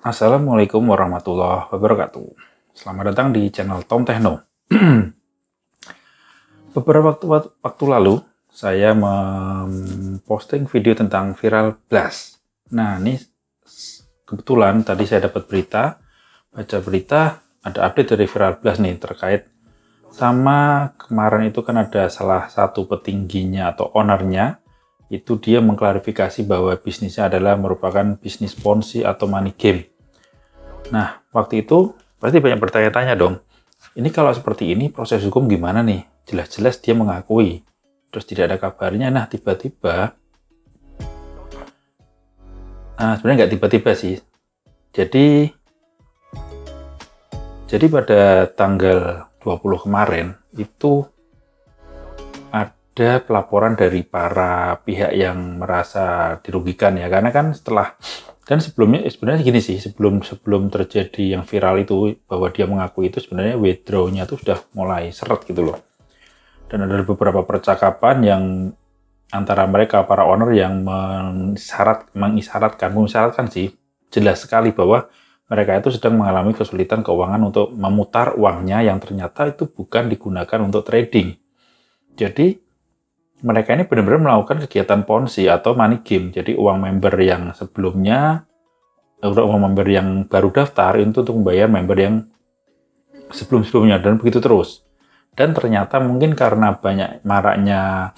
Assalamualaikum warahmatullahi wabarakatuh. Selamat datang di channel Tom Techno. Beberapa waktu lalu, saya memposting video tentang viral blast. Nah, ini kebetulan tadi saya dapat baca berita, ada update dari viral blast nih, terkait sama kemarin itu kan ada salah satu petingginya atau ownernya, itu dia mengklarifikasi bahwa bisnisnya adalah merupakan bisnis ponzi atau money game. Nah, waktu itu pasti banyak bertanya-tanya dong, ini kalau seperti ini proses hukum gimana nih? Jelas-jelas dia mengakui, terus tidak ada kabarnya. Nah, tiba-tiba, sebenarnya nggak tiba-tiba sih. Jadi pada tanggal 20 kemarin, itu ada pelaporan dari para pihak yang merasa dirugikan ya, karena kan sebelumnya sebenarnya gini sih, sebelum terjadi yang viral itu, bahwa dia mengakui itu, sebenarnya withdraw-nya tuh sudah mulai seret gitu loh. Dan ada beberapa percakapan yang antara mereka, para owner, yang mengisyaratkan sih, jelas sekali bahwa mereka itu sedang mengalami kesulitan keuangan untuk memutar uangnya yang ternyata itu bukan digunakan untuk trading. Jadi mereka ini benar-benar melakukan kegiatan ponzi atau money game. Jadi uang member yang sebelumnya, uang member yang baru daftar itu untuk membayar member yang sebelum-sebelumnya, dan begitu terus. Dan ternyata mungkin karena banyak maraknya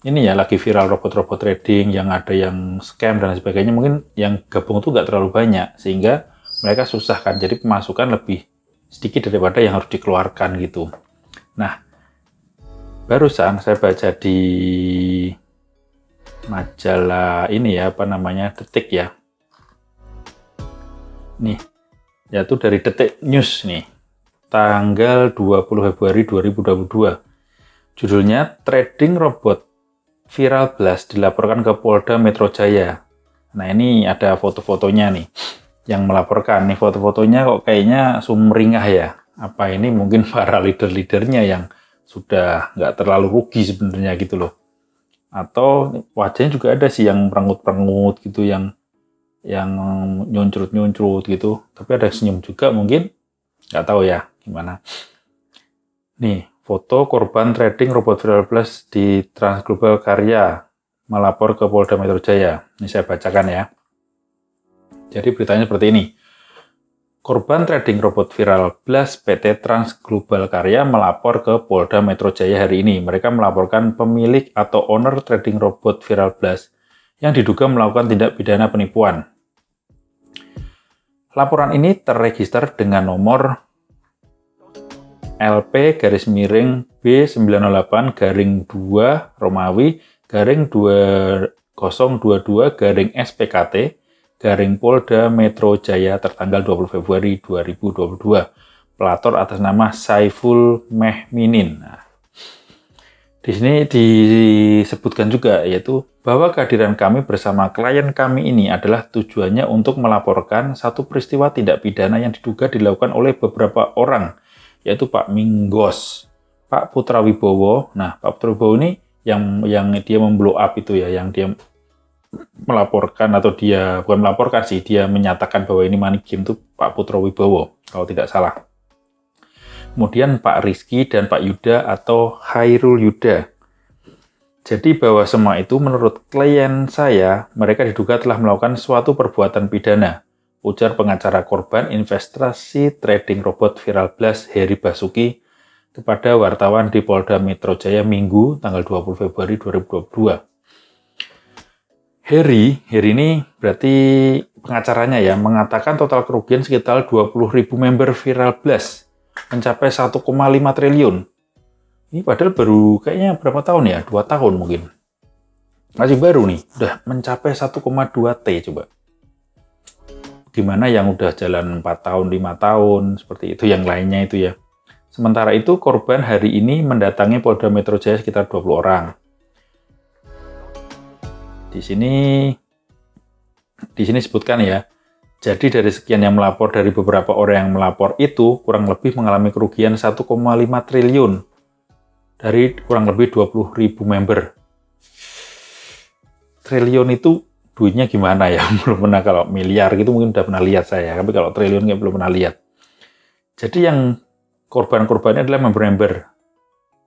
ini ya, lagi viral robot-robot trading, yang ada yang scam dan sebagainya, mungkin yang gabung itu nggak terlalu banyak, sehingga mereka susah kan, jadi pemasukan lebih sedikit daripada yang harus dikeluarkan gitu. Nah, barusan saya baca di majalah ini ya, Detik ya. Nih, yaitu dari Detik News nih, tanggal 20 Februari 2022. Judulnya, Trading Robot Viral Blast Dilaporkan ke Polda Metro Jaya. Nah, ini ada foto-fotonya nih yang melaporkan. Nih foto-fotonya kok kayaknya sumringah ya. Apa ini mungkin para leader-leadernya yang sudah nggak terlalu rugi sebenarnya gitu loh. Atau wajahnya juga ada sih yang perengut-perengut gitu, yang nyuncrut-nyuncrut gitu. Tapi ada senyum juga mungkin. Nggak tahu ya gimana. Nih, foto korban trading robot viral blast di Transglobal Karya melapor ke Polda Metro Jaya. Ini saya bacakan ya. Jadi beritanya seperti ini. Korban trading robot viral blast PT Transglobal Karya melapor ke Polda Metro Jaya hari ini. Mereka melaporkan pemilik atau owner trading robot viral blast yang diduga melakukan tindak pidana penipuan. Laporan ini terregister dengan nomor LP_B908-2 Romawi _2022-SPKT Polda Metro Jaya tertanggal 20 Februari 2022. Pelator atas nama Saiful Mehminin. Nah, di sini disebutkan juga yaitu bahwa kehadiran kami bersama klien kami ini adalah tujuannya untuk melaporkan satu peristiwa tindak pidana yang diduga dilakukan oleh beberapa orang, yaitu Pak Minggos, Pak Putra Wibowo. Nah, Pak Putra Wibowo ini yang dia memblow up itu ya, yang dia melaporkan, atau dia bukan melaporkan sih, dia menyatakan bahwa ini money game itu Pak Putra Wibowo, kalau tidak salah. Kemudian Pak Rizky dan Pak Yuda atau Khairul Yuda. Jadi bahwa semua itu menurut klien saya, mereka diduga telah melakukan suatu perbuatan pidana, ujar pengacara korban investasi trading robot viral blast Heri Basuki kepada wartawan di Polda Metro Jaya Minggu tanggal 20 Februari 2022. Heri ini berarti pengacaranya ya, mengatakan total kerugian sekitar 20.000 member viral blast mencapai 1,5 triliun. Ini padahal baru kayaknya berapa tahun ya? 2 tahun mungkin. Masih baru nih, udah mencapai 1,2 T coba. Gimana yang udah jalan 4 tahun, 5 tahun, seperti itu yang lainnya itu ya. Sementara itu korban hari ini mendatangi Polda Metro Jaya sekitar 20 orang. Di sini sebutkan ya. Jadi dari sekian yang melapor, dari beberapa orang yang melapor itu kurang lebih mengalami kerugian 1,5 triliun dari kurang lebih 20.000 member. Triliun itu duitnya gimana ya, belum pernah. Kalau miliar gitu mungkin udah pernah lihat saya, tapi kalau triliun belum pernah lihat. Jadi yang korban-korbannya adalah member-member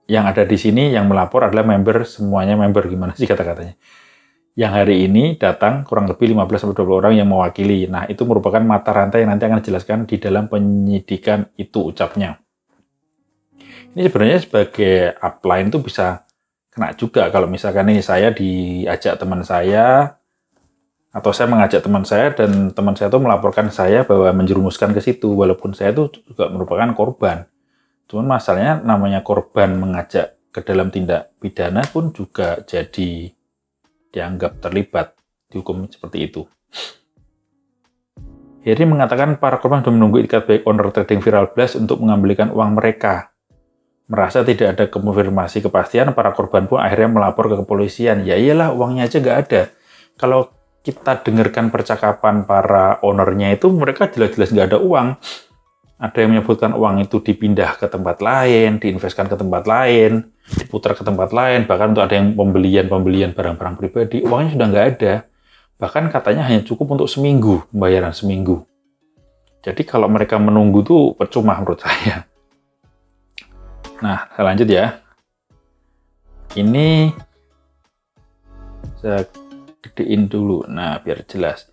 yang ada di sini, yang melapor adalah member, semuanya member, gimana sih kata-katanya. Yang hari ini datang kurang lebih 15-20 orang yang mewakili. Nah, itu merupakan mata rantai yang nanti akan dijelaskan di dalam penyidikan itu, ucapnya. Ini sebenarnya sebagai upline itu bisa kena juga kalau misalkan ini saya diajak teman saya, atau saya mengajak teman saya dan teman saya itu melaporkan saya bahwa menjerumuskan ke situ, walaupun saya itu juga merupakan korban. Cuman masalahnya namanya korban mengajak ke dalam tindak pidana pun juga jadi dianggap terlibat, dihukum seperti itu. Heri mengatakan para korban sudah menunggu itikat baik owner trading Viral Blast untuk mengembalikan uang mereka. Merasa tidak ada konfirmasi kepastian, para korban pun akhirnya melapor ke kepolisian. Ya iyalah, uangnya aja nggak ada. Kalau kita dengarkan percakapan para ownernya itu, mereka jelas-jelas nggak ada uang. Ada yang menyebutkan uang itu dipindah ke tempat lain, diinvestkan ke tempat lain, diputar ke tempat lain, bahkan untuk ada yang pembelian barang-barang pribadi, uangnya sudah nggak ada. Bahkan katanya hanya cukup untuk seminggu, pembayaran seminggu. Jadi kalau mereka menunggu tuh percuma menurut saya. Nah, saya lanjut ya. Ini saya gedein dulu, nah biar jelas.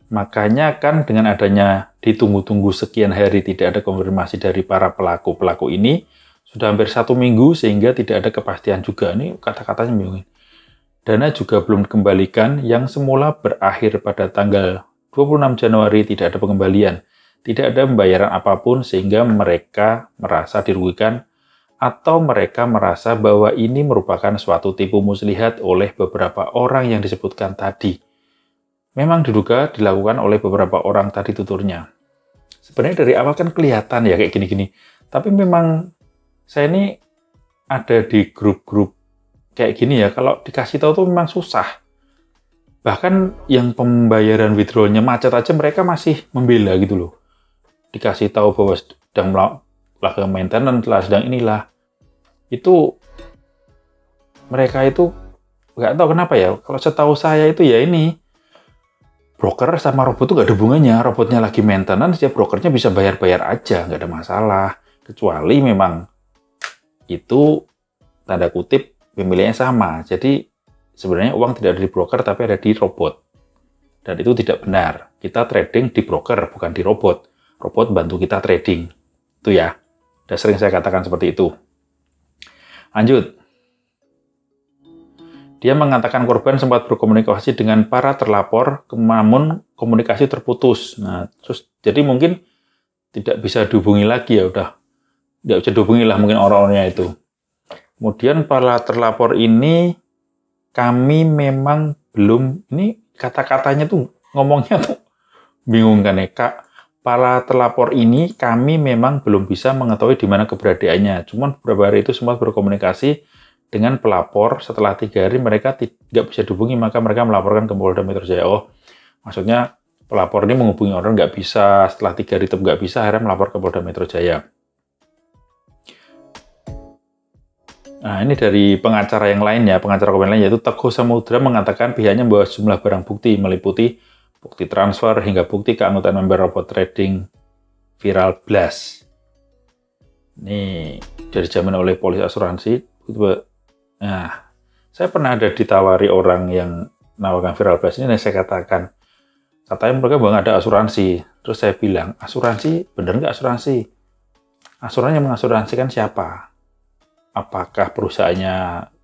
Makanya kan dengan adanya ditunggu-tunggu sekian hari tidak ada konfirmasi dari para pelaku ini, sudah hampir 1 minggu sehingga tidak ada kepastian juga. Ini kata-katanya bingung. Dana juga belum dikembalikan, yang semula berakhir pada tanggal 26 Januari tidak ada pengembalian. Tidak ada pembayaran apapun sehingga mereka merasa dirugikan atau mereka merasa bahwa ini merupakan suatu tipu muslihat oleh beberapa orang yang disebutkan tadi. Memang diduga dilakukan oleh beberapa orang tadi tuturnya. Sebenarnya dari awal kan kelihatan ya kayak gini-gini. Tapi memang saya ini ada di grup-grup kayak gini ya, kalau dikasih tahu tuh memang susah. Bahkan yang pembayaran withdrawalnya macet aja mereka masih membela gitu loh. Dikasih tahu bahwa sedang melakukan maintenance lah, sedang inilah. Itu mereka itu nggak tahu kenapa ya. Kalau setahu saya itu ya ini, broker sama robot itu nggak ada hubungannya. Robotnya lagi maintenance, ya brokernya bisa bayar-bayar aja, nggak ada masalah. Kecuali memang itu tanda kutip pemilihannya sama. Jadi sebenarnya uang tidak ada di broker tapi ada di robot. Dan itu tidak benar. Kita trading di broker, bukan di robot. Robot bantu kita trading. Itu ya. Sudah sering saya katakan seperti itu. Lanjut. Dia mengatakan korban sempat berkomunikasi dengan para terlapor, namun komunikasi terputus. Nah, terus jadi mungkin tidak bisa dihubungi lagi ya, udah tidak bisa dihubungi lah mungkin orang-orangnya itu. Kemudian para terlapor ini kami memang belum, ini kata-katanya tuh ngomongnya tuh bingung kan ya, Kak. Para terlapor ini kami memang belum bisa mengetahui di mana keberadaannya. Cuman beberapa hari itu sempat berkomunikasi dengan pelapor. Setelah 3 hari mereka tidak bisa dihubungi, maka mereka melaporkan ke Polda Metro Jaya. Oh, maksudnya pelapor ini menghubungi orang nggak bisa, setelah 3 hari itu nggak bisa, akhirnya melapor ke Polda Metro Jaya. Nah, ini dari pengacara yang lain ya, pengacara korban lain yaitu Teguh Samudra mengatakan pihaknya membawa sejumlah barang bukti meliputi bukti transfer hingga bukti keanggotaan member robot trading Viral Blast. Ini sudah dijamin oleh polis asuransi. Nah, saya pernah ada ditawari orang yang menawarkan Viral Blast ini, dan saya katakan, katanya mereka nggak ada asuransi. Terus saya bilang, asuransi? Bener nggak asuransi? Asuransi yang mengasuransikan siapa? Apakah perusahaannya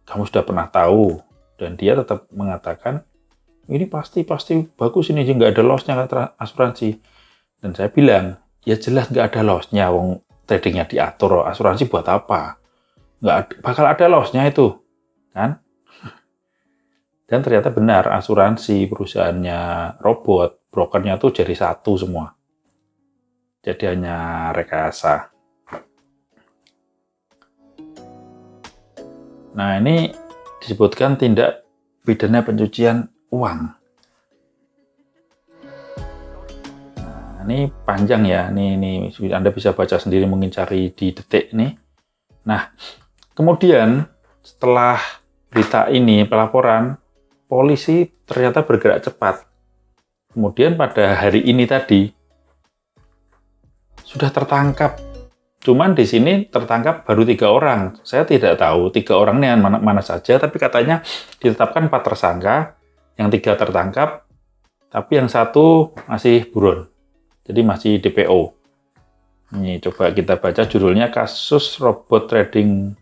kamu sudah pernah tahu? Dan dia tetap mengatakan, ini pasti bagus ini, nggak ada loss-nya asuransi. Dan saya bilang, ya jelas nggak ada loss-nya, wong tradingnya diatur, asuransi buat apa? Nggak bakal ada loss-nya itu, kan? Dan ternyata benar, asuransi perusahaannya robot, brokernya tuh jadi satu semua. Jadi hanya rekayasa. Nah, ini disebutkan tindak pidana pencucian uang. Nah, ini panjang ya. Ini Anda bisa baca sendiri, mungkin cari di detik nih. Nah, kemudian setelah berita ini, pelaporan, polisi ternyata bergerak cepat. Kemudian pada hari ini tadi sudah tertangkap. Cuman di sini tertangkap baru 3 orang. Saya tidak tahu 3 orang ini mana saja, tapi katanya ditetapkan 4 tersangka, yang 3 tertangkap, tapi yang 1 masih buron. Jadi masih DPO. Ini coba kita baca judulnya, kasus robot trading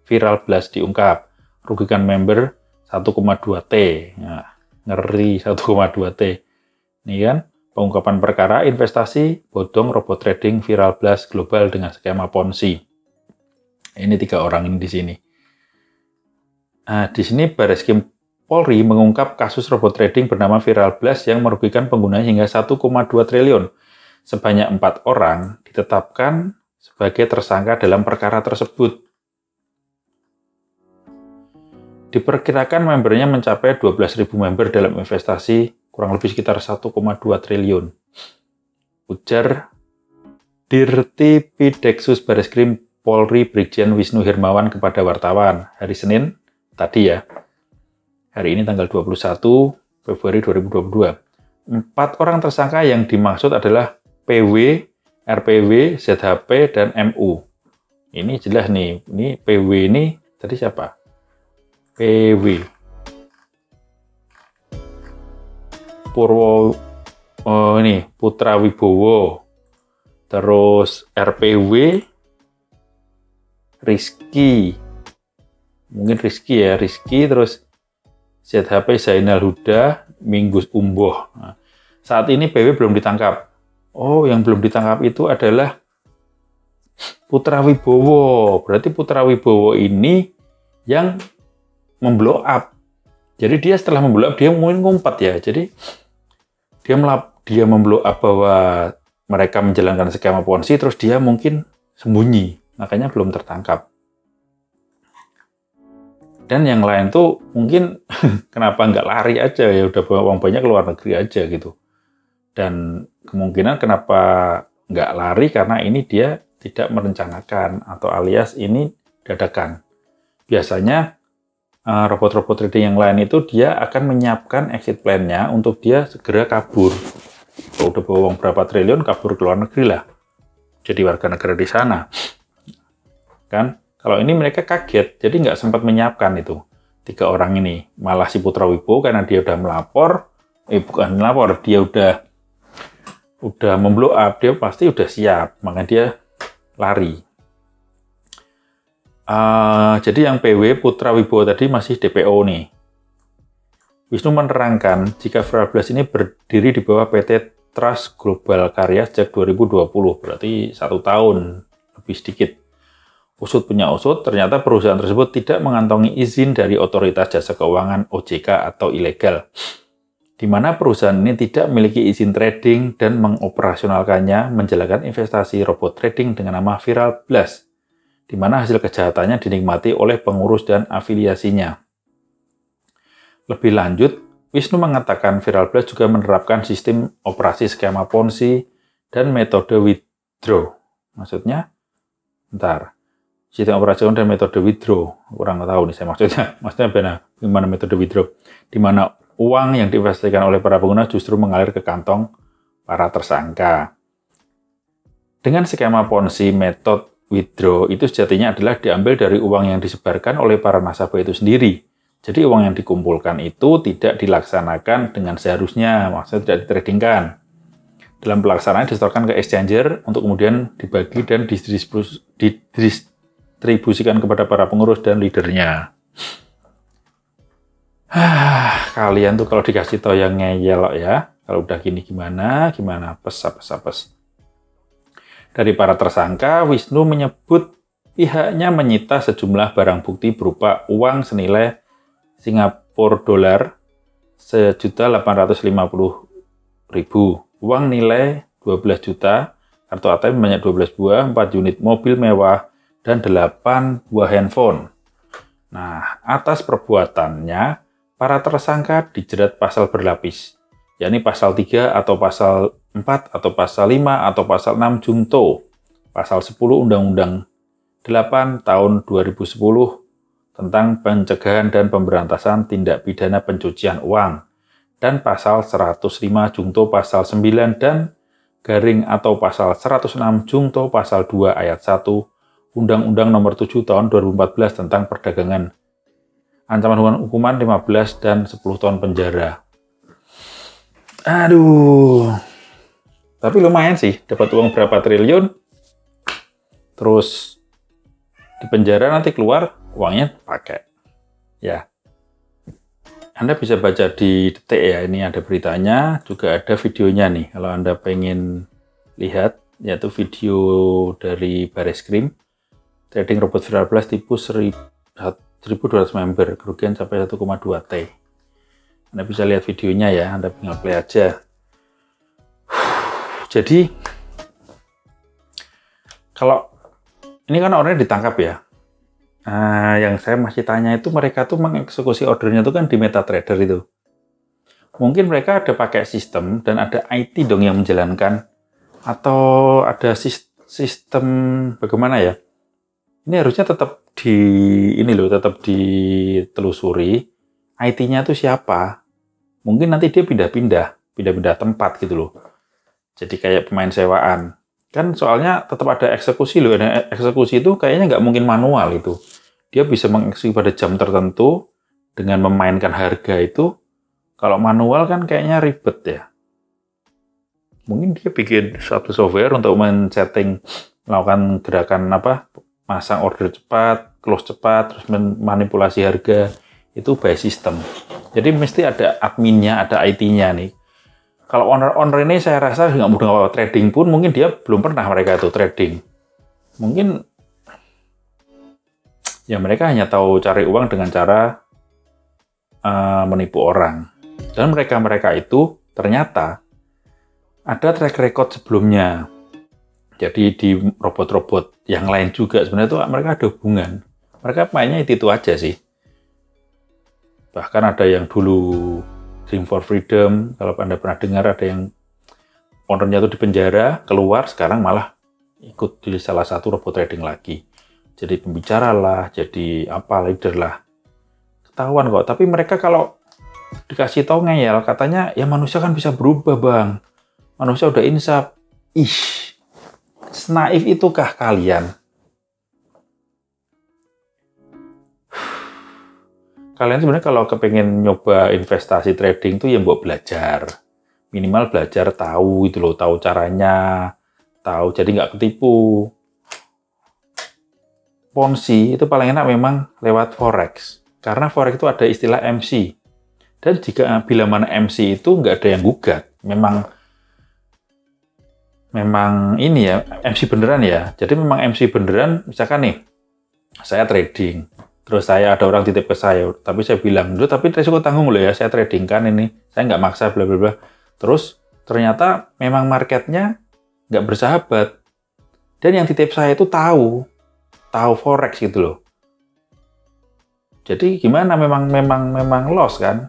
viral blast diungkap. Rugikan member 1,2 T. Nah, ngeri 1,2 T. Ini kan. Pengungkapan perkara investasi bodong robot trading viral blast global dengan skema Ponzi. Ini 3 orang ini di sini. Nah, di sini Bareskrim Polri mengungkap kasus robot trading bernama viral blast yang merugikan penggunanya hingga 1,2 triliun. Sebanyak 4 orang ditetapkan sebagai tersangka dalam perkara tersebut. Diperkirakan membernya mencapai 12.000 member dalam investasi kurang lebih sekitar 1,2 triliun. Ujar Dirti Pideksus Bareskrim Polri Brigjen Wisnu Hermawan kepada wartawan hari Senin tadi ya. Hari ini tanggal 21 Februari 2022. 4 orang tersangka yang dimaksud adalah PW, RPW, ZHP, dan MU. Ini jelas nih, ini PW ini tadi siapa? PW. Ini Putra Wibowo, terus RPW Rizky, mungkin Rizky ya, Rizky, terus ZHP Zainal Huda, Minggus Umboh. Nah, saat ini PW belum ditangkap. Oh, yang belum ditangkap itu adalah Putra Wibowo. Berarti Putra Wibowo ini yang memblow up. Jadi dia setelah memblow up, dia mungkin ngumpat ya. Jadi dia memblow up bahwa mereka menjalankan skema Ponzi, terus dia mungkin sembunyi, makanya belum tertangkap. Dan yang lain tuh mungkin kenapa nggak lari aja ya, udah bawa uang banyak ke luar negeri aja gitu. Dan kemungkinan kenapa nggak lari karena ini dia tidak merencanakan atau alias ini dadakan. Biasanya robot-robot trading yang lain itu dia akan menyiapkan exit plan-nya untuk dia segera kabur. Kalau udah bawa uang berapa triliun, kabur ke luar negeri lah. Jadi warga negara di sana. Kan? Kalau ini mereka kaget, jadi nggak sempat menyiapkan itu. 3 orang ini. Malah si Putra Wibowo karena dia udah melapor, bukan melapor, dia udah memblow up, dia pasti udah siap, makanya dia lari. Jadi yang PW Putra Wibowo tadi masih DPO nih. Wisnu menerangkan jika viral blast ini berdiri di bawah PT Trust Global Karya sejak 2020, berarti 1 tahun lebih sedikit. Usut punya usut, ternyata perusahaan tersebut tidak mengantongi izin dari Otoritas Jasa Keuangan OJK atau ilegal, di mana perusahaan ini tidak memiliki izin trading dan mengoperasionalkannya menjalankan investasi robot trading dengan nama Viral Blast, di mana hasil kejahatannya dinikmati oleh pengurus dan afiliasinya. Lebih lanjut, Wisnu mengatakan Viral Blast juga menerapkan sistem operasi skema Ponzi dan metode withdraw. Maksudnya, sistem operasi dan metode withdraw. Kurang tahu nih saya maksudnya bagaimana metode withdraw, di mana uang yang diinvestasikan oleh para pengguna justru mengalir ke kantong para tersangka. Dengan skema Ponzi, metode withdraw itu sejatinya adalah diambil dari uang yang disebarkan oleh para nasabah itu sendiri. Jadi uang yang dikumpulkan itu tidak dilaksanakan dengan seharusnya, maksudnya tidak ditradingkan. Dalam pelaksanaan disetorkan ke exchanger untuk kemudian dibagi dan didistribusikan kepada para pengurus dan leadernya. Kalian tuh kalau dikasih tau yang ngeyel ya, kalau udah gini gimana, apes. Dari para tersangka, Wisnu menyebut pihaknya menyita sejumlah barang bukti berupa uang senilai Singapura dolar 1.850.000, uang nilai 12 juta, kartu ATM banyak 12 buah, 4 unit mobil mewah, dan 8 buah handphone. Nah, atas perbuatannya, para tersangka dijerat pasal berlapis, yakni pasal 3 atau pasal 4 atau pasal 5 atau pasal 6 Junto, pasal 10 Undang-Undang 8 tahun 2010 tentang pencegahan dan pemberantasan tindak pidana pencucian uang dan pasal 105 jungto pasal 9 dan garing atau pasal 106 jungto pasal 2 ayat 1 Undang-Undang Nomor 7 Tahun 2014 tentang perdagangan. Ancaman hukuman 15 dan 10 tahun penjara. Aduh. Tapi lumayan sih, dapat uang berapa triliun. Terus di penjara nanti keluar, uangnya pakai. Ya. Anda bisa baca di Detik ya, ini ada beritanya, juga ada videonya nih. Kalau Anda pengen lihat, yaitu video dari Bareskrim, trading robot viral blast tipu 1.200 member, kerugian sampai 1,2 T. Anda bisa lihat videonya ya, Anda tinggal play aja. Jadi, kalau ini kan orangnya ditangkap ya. Yang saya masih tanya itu mereka tuh mengeksekusi ordernya itu kan di MetaTrader itu. Mungkin mereka ada pakai sistem dan ada IT dong yang menjalankan, atau ada sistem bagaimana ya? Ini harusnya tetap tetap ditelusuri. IT-nya tuh siapa? Mungkin nanti dia pindah-pindah tempat gitu loh. Jadi kayak pemain sewaan. Kan soalnya tetap ada eksekusi loh. Dan eksekusi itu kayaknya nggak mungkin manual itu. Dia bisa mengeksekusi pada jam tertentu dengan memainkan harga itu. Kalau manual kan kayaknya ribet ya. Mungkin dia bikin suatu software untuk men-setting, melakukan gerakan masang order cepat, close cepat, terus manipulasi harga. Itu by system. Jadi mesti ada adminnya, ada IT-nya nih. Kalau owner ini saya rasa nggak mudah trading pun, mungkin dia belum pernah mereka itu trading. Mungkin ya mereka hanya tahu cari uang dengan cara menipu orang. Dan mereka itu ternyata ada track record sebelumnya. Jadi di robot-robot yang lain juga sebenarnya itu mereka ada hubungan. Mereka mainnya itu aja sih. Bahkan ada yang dulu Dream for Freedom, kalau Anda pernah dengar, ada yang ownernya itu di penjara, keluar, sekarang malah ikut di salah satu robot trading lagi. Jadi pembicara lah, jadi leader lah. Ketahuan kok, tapi mereka kalau dikasih tahu ngeyel, katanya, ya manusia kan bisa berubah bang. Manusia udah insaf. Ih, senaif itukah kalian? Kalian sebenarnya kalau kepengen nyoba investasi trading tuh ya mbok belajar. Minimal belajar tahu gitu loh, tahu caranya, tahu jadi nggak ketipu. Ponzi itu paling enak memang lewat forex. Karena forex itu ada istilah MC. Dan bila mana MC itu nggak ada yang gugat. Memang ini ya, MC beneran ya. Jadi memang MC beneran, misalkan nih, saya trading. Terus ada orang titip ke saya, tapi saya bilang, tapi resiko tanggung loh ya, saya trading kan ini, saya nggak maksa, bla bla bla. Terus ternyata memang marketnya nggak bersahabat. Dan yang titip saya itu tahu forex gitu loh. Jadi gimana, memang loss kan?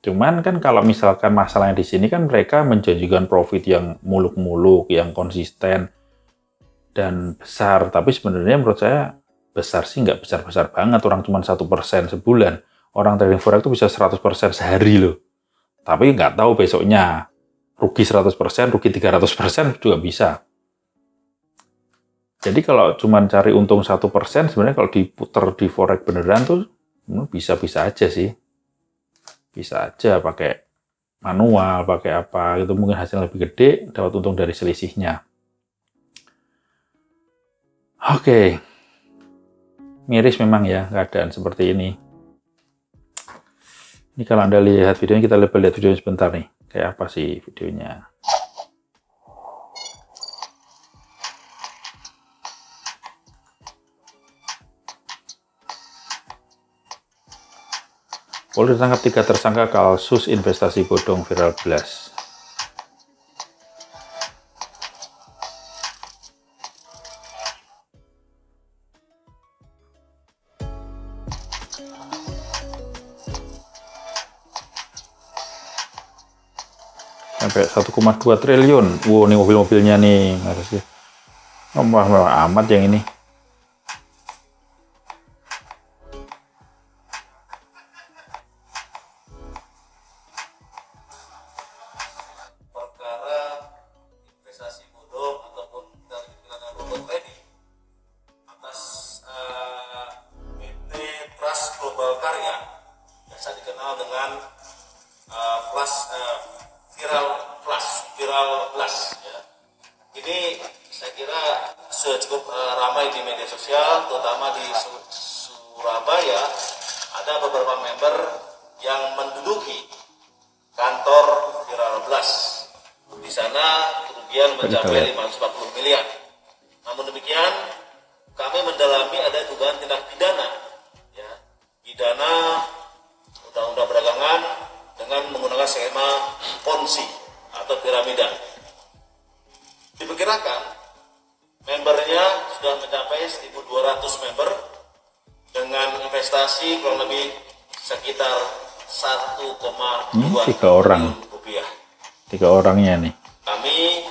Cuman kan kalau misalkan masalahnya di sini kan mereka menjanjikan profit yang muluk-muluk, yang konsisten dan besar, tapi sebenarnya menurut saya besar sih nggak besar-besar banget, orang cuma 1% sebulan. Orang trading forex itu bisa 100% sehari loh. Tapi nggak tahu besoknya rugi 100%, rugi 300% juga bisa. Jadi kalau cuma cari untung 1%, sebenarnya kalau diputer di forex beneran tuh bisa-bisa aja sih. Bisa aja pakai manual, pakai apa gitu, mungkin hasilnya lebih gede, dapat untung dari selisihnya. Oke. Miris memang ya keadaan seperti ini. Ini kalau Anda lihat videonya, kita lihat videonya sebentar nih. Kayak apa sih videonya. Polri ditangkap 3 tersangka kasus investasi bodong viral blast. Sampai 1,2 triliun. Wow, ini mobil-mobilnya nih. Harusnya mewah amat yang ini. viral blast ya. Ini saya kira sudah cukup ramai di media sosial, terutama di Surabaya. Ada beberapa member yang menduduki kantor viral blast. Di sana kerugian mencapai 540 miliar. Namun demikian, kami mendalami ada dugaan tindak pidana, ya, pidana undang-undang perdagangan dengan menggunakan skema ponzi atau piramida. Diperkirakan membernya sudah mencapai 1.200 member dengan investasi kurang lebih sekitar 1,2 triliun rupiah. 3 orangnya nih. Kami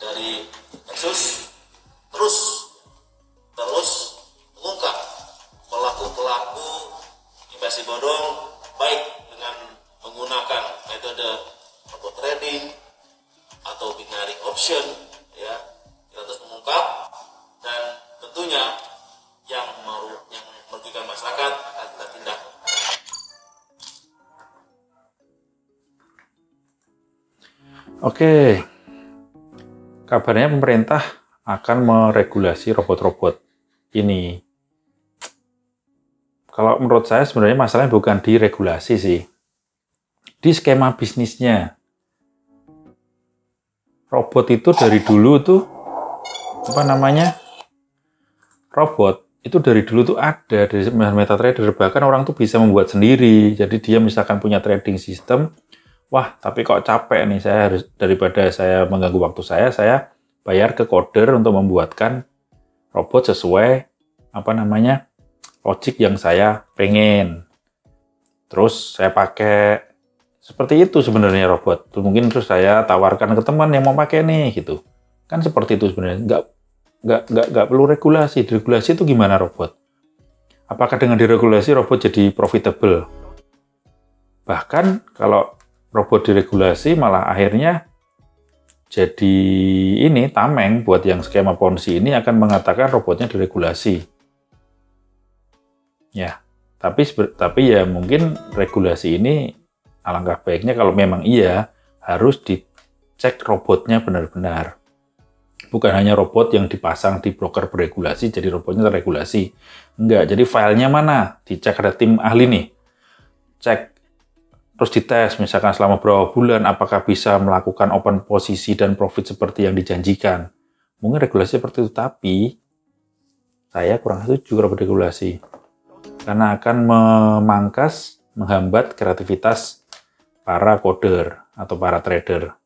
dari Nexus terus mengungkap pelaku-pelaku investasi bodong, baik dengan menggunakan metode robot trading atau binary option, ya. Kita terus mengungkap, dan tentunya yang merugikan masyarakat akan kita tindak. Oke, kabarnya pemerintah akan meregulasi robot-robot ini. Kalau menurut saya sebenarnya masalahnya bukan di regulasi sih, di skema bisnisnya. Robot itu dari dulu tuh, robot itu dari dulu tuh ada dari MetaTrader, bahkan orang tuh bisa membuat sendiri. Jadi dia misalkan punya trading system, wah, tapi kok capek nih, saya harus, daripada saya mengganggu waktu saya bayar ke coder untuk membuatkan robot sesuai logik yang saya pengen. Terus saya pakai seperti itu sebenarnya robot. Mungkin terus saya tawarkan ke teman yang mau pakai nih gitu. Kan seperti itu sebenarnya. Nggak perlu regulasi. Regulasi itu gimana robot? Apakah dengan diregulasi robot jadi profitable? Bahkan kalau robot diregulasi malah akhirnya jadi tameng buat yang skema ponzi ini akan mengatakan robotnya diregulasi. Ya, tapi ya mungkin regulasi ini alangkah baiknya kalau memang iya harus dicek robotnya benar-benar. Bukan hanya robot yang dipasang di broker beregulasi jadi robotnya terregulasi. Enggak, jadi filenya mana? Dicek, ada tim ahli nih. Cek. Terus dites, misalkan selama beberapa bulan, apakah bisa melakukan open posisi dan profit seperti yang dijanjikan. Mungkin regulasi seperti itu, tapi saya kurang setuju robot regulasi. Karena akan memangkas, menghambat kreativitas para coder atau para trader.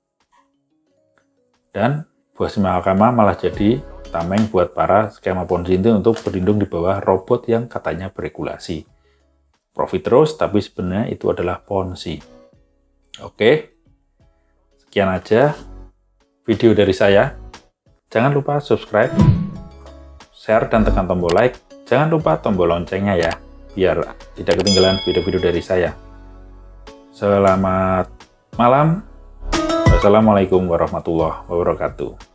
Dan buat Mahkamah malah jadi tameng buat para skema ponzi itu untuk berlindung di bawah robot yang katanya beregulasi. Profit terus, tapi sebenarnya itu adalah ponzi. Oke, sekian aja video dari saya. Jangan lupa subscribe, share, dan tekan tombol like. Jangan lupa tombol loncengnya ya, biar tidak ketinggalan video-video dari saya. Selamat malam. Wassalamualaikum warahmatullahi wabarakatuh.